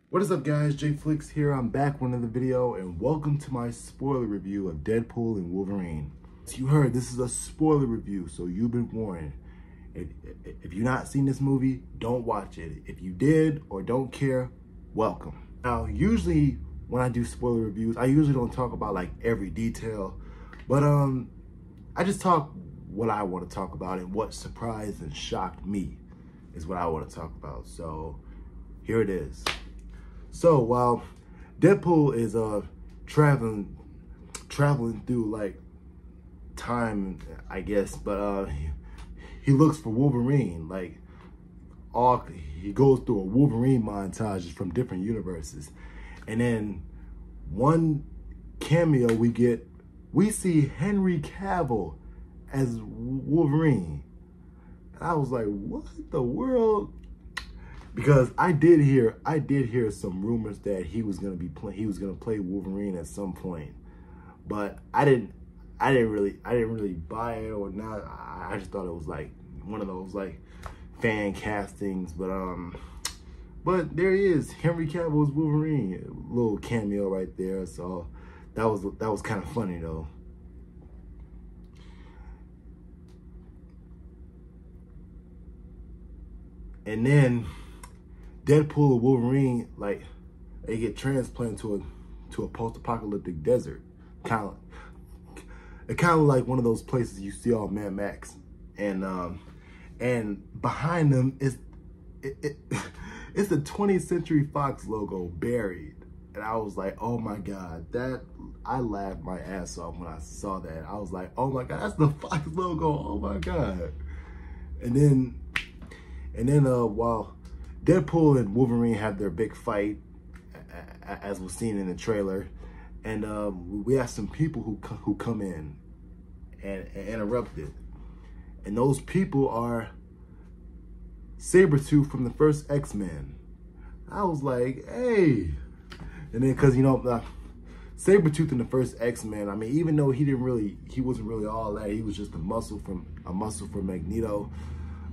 What is up, guys? J Flix here. I'm back with another video, and welcome to my spoiler review of Deadpool and Wolverine. As you heard, this is a spoiler review, so you've been warned. If you've not seen this movie, don't watch it. If you did or don't care, welcome. Now, usually when I do spoiler reviews, I usually don't talk about like every detail, but I just talk what I want to talk about, and what surprised and shocked me is what I want to talk about. So here it is. So while Deadpool is traveling through like time, I guess, but he looks for Wolverine. Like he goes through a Wolverine montage from different universes, and then one cameo we see Henry Cavill as Wolverine, and I was like, what the world? Because I did hear some rumors that he was gonna play Wolverine at some point, but I didn't really buy it or not. I just thought it was like one of those like fan castings, but there he is, Henry Cavill's Wolverine, a little cameo right there. So that was kind of funny though. And then Deadpool and Wolverine, like, they get transplanted to a post-apocalyptic desert, kind of like one of those places you see on Mad Max, and behind them is it's the 20th Century Fox logo buried, and I was like, oh my god, I laughed my ass off when I saw that. I was like, oh my god, that's the Fox logo, oh my god. And then while Deadpool and Wolverine have their big fight, as was seen in the trailer, and we have some people who come in and interrupt it, and those people are Sabretooth from the first X-Men. I was like, hey, and then because Sabretooth in the first X-Men, I mean, even though he wasn't really all that, he was just a muscle from Magneto.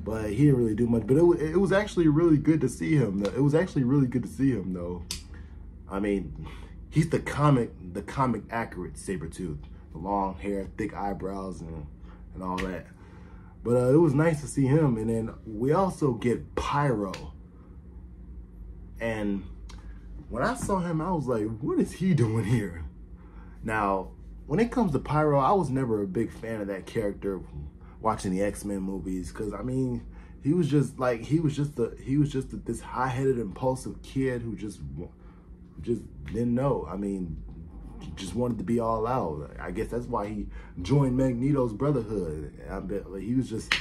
But he didn't really do much. But it was actually really good to see him. It was actually really good to see him, though. I mean, he's the comic accurate Sabretooth. The long hair, thick eyebrows, and all that. But it was nice to see him. And then we also get Pyro. And when I saw him, I was like, what is he doing here? Now, when it comes to Pyro, I was never a big fan of that character watching the X-Men movies, because I mean, he was just this high-headed, impulsive kid who just didn't know. I mean, just wanted to be all out. I guess that's why he joined Magneto's Brotherhood. I bet like he was just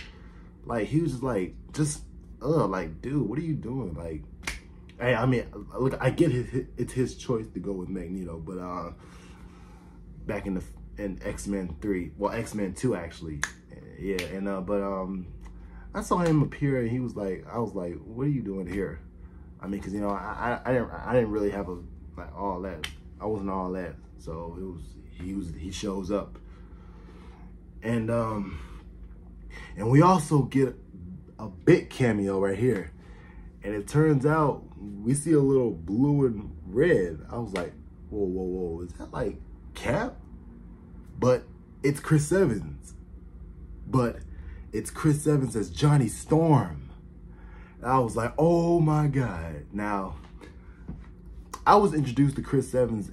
like, dude, what are you doing? Like, hey, I mean, look, I get it's his choice to go with Magneto, but back in X-Men 3, well, X-Men 2 actually. Yeah, and I saw him appear, and I was like, what are you doing here? I mean, because I didn't really have all that. I wasn't all that. So he shows up, and we also get a big cameo right here, and it turns out we see a little blue and red. I was like, whoa, is that like Cap? But it's Chris Evans. But it's Chris Evans as Johnny Storm. And I was like, oh my god. Now, I was introduced to Chris Evans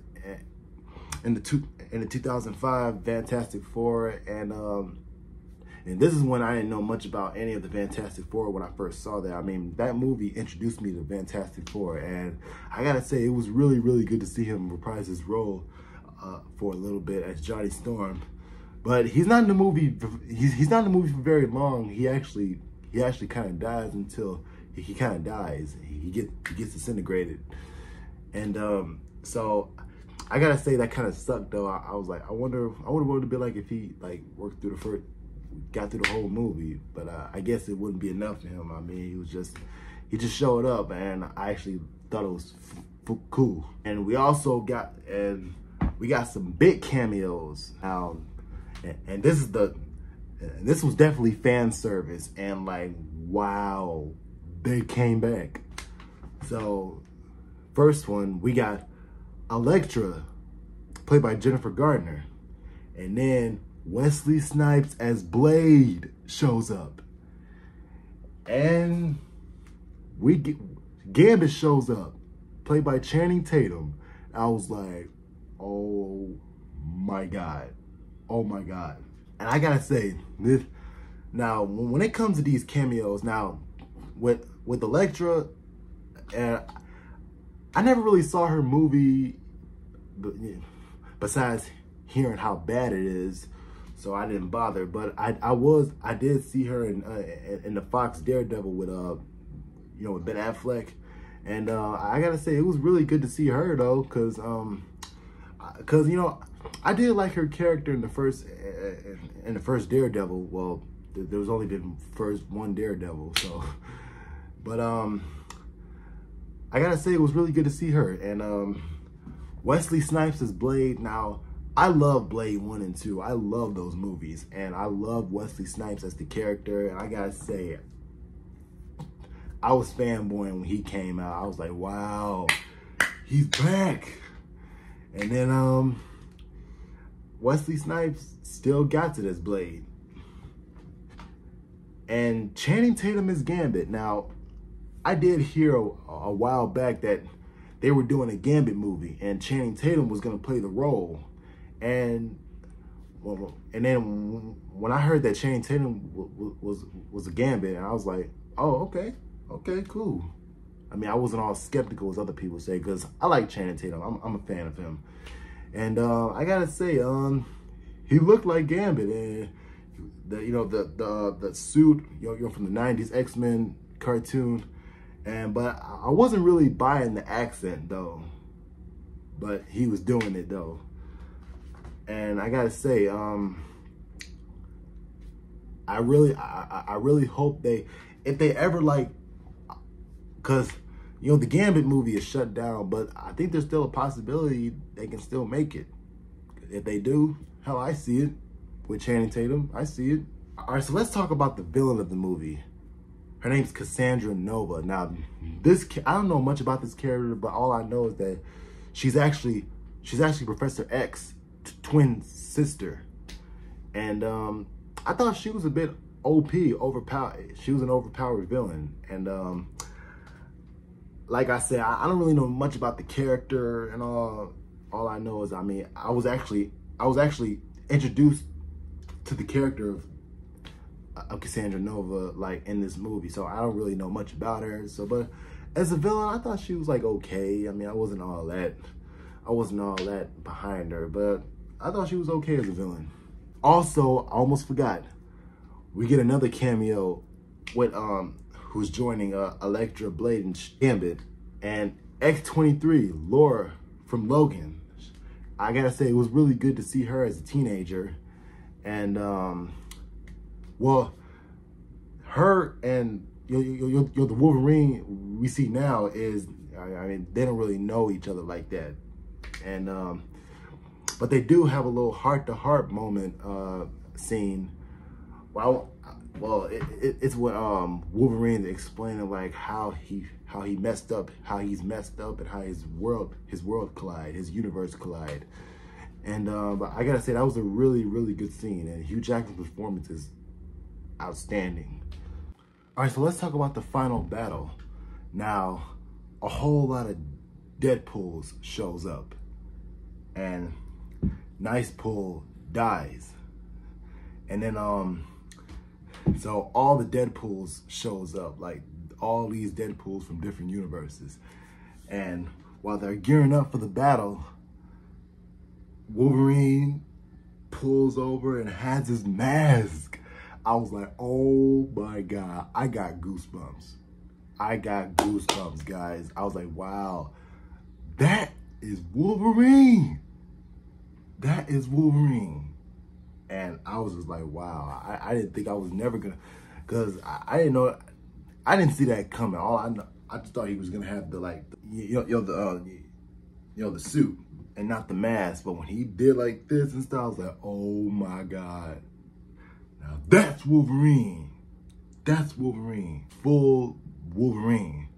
in the 2005 Fantastic Four, and this is when I didn't know much about any of the Fantastic Four when I first saw that. I mean, that movie introduced me to Fantastic Four, and I gotta say, it was really, really good to see him reprise his role for a little bit as Johnny Storm. But he's not in the movie. He's not in the movie for very long. He actually kind of dies until he kind of dies. He gets disintegrated, and so I gotta say that kind of sucked though. I was like, I wonder what it would be like if he like got through the whole movie. But I guess it wouldn't be enough for him. I mean, he just showed up, and I actually thought it was cool. And we also got some big cameos. And this was definitely fan service, and like, wow, they came back. So first one, we got Elektra, played by Jennifer Gardner. And then Wesley Snipes as Blade shows up. And Gambit shows up, played by Channing Tatum. I was like, oh my God. Oh my God. And I gotta say, this, now, when it comes to these cameos, now, with Elektra, and I never really saw her movie, besides hearing how bad it is, so I didn't bother. But I did see her in the Fox Daredevil with with Ben Affleck, and I gotta say it was really good to see her though, cause I did like her character in the first Daredevil. Well, there was only been one Daredevil, so, but I gotta say it was really good to see her. And Wesley Snipes as Blade. Now, I love Blade 1 and 2. I love those movies, and I love Wesley Snipes as the character. And I gotta say, I was fanboying when he came out. I was like, wow, he's back. And then Wesley Snipes still got it as Blade. And Channing Tatum is Gambit. Now, I did hear a while back that they were doing a Gambit movie and Channing Tatum was going to play the role. And then when I heard that Channing Tatum was a Gambit, and I was like, oh, okay, cool. I mean, I wasn't all skeptical as other people say, because I like Channing Tatum. I'm a fan of him. And I gotta say, he looked like Gambit, and the suit, from the '90s X-Men cartoon, but I wasn't really buying the accent though. But he was doing it though, and I gotta say, I really hope if they ever cause the Gambit movie is shut down, but I think there's still a possibility they can still make it. If they do, hell, I see it. With Channing Tatum, I see it. All right, so let's talk about the villain of the movie. Her name's Cassandra Nova. Now, I don't know much about this character, but all I know is that she's actually Professor X's twin sister. And I thought she was a bit OP, overpowered. She was an overpowered villain. And like I said, I don't really know much about the character and all. All I know is, I mean, I was actually introduced to the character of Cassandra Nova, in this movie, so I don't really know much about her. So, but as a villain, I thought she was okay. I mean, I wasn't all that behind her, but I thought she was okay as a villain. Also, I almost forgot, we get another cameo with who's joining Elektra, Blade, and Gambit, and X-23, Laura from Logan. I gotta say, it was really good to see her as a teenager. And well, her and the Wolverine we see now is, I mean, they don't really know each other like that. And but they do have a little heart-to-heart moment scene. Well, it's when Wolverine's explaining how he's messed up, and how his world collide, his universe collide. And but I gotta say, that was a really, really good scene, and Hugh Jackman's performance is outstanding. All right, so let's talk about the final battle. Now, a whole lot of Deadpools shows up, and Nice Pull dies, and then so all the Deadpools shows up, all these Deadpools from different universes, and while they're gearing up for the battle, Wolverine pulls over and has his mask. I was like, oh my God, I got goosebumps. Guys. I was like, wow, that is Wolverine. That is Wolverine. And I was just like, wow, I didn't think I was never gonna, because I didn't know, I didn't see that coming. I just thought he was gonna have the the suit and not the mask. But when he did this and stuff, I was like, oh my God, now that's Wolverine. That's Wolverine, full Wolverine.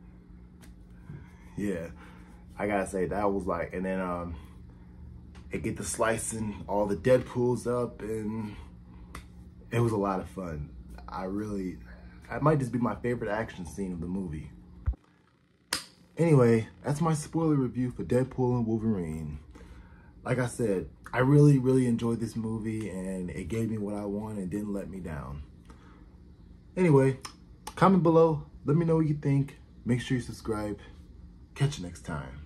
Yeah, I gotta say that was like, and then it get to slicing all the Deadpools up, and it was a lot of fun. That might just be my favorite action scene of the movie. Anyway, that's my spoiler review for Deadpool and Wolverine. Like I said, I really, really enjoyed this movie, and it gave me what I want and didn't let me down. Anyway, comment below. Let me know what you think. Make sure you subscribe. Catch you next time.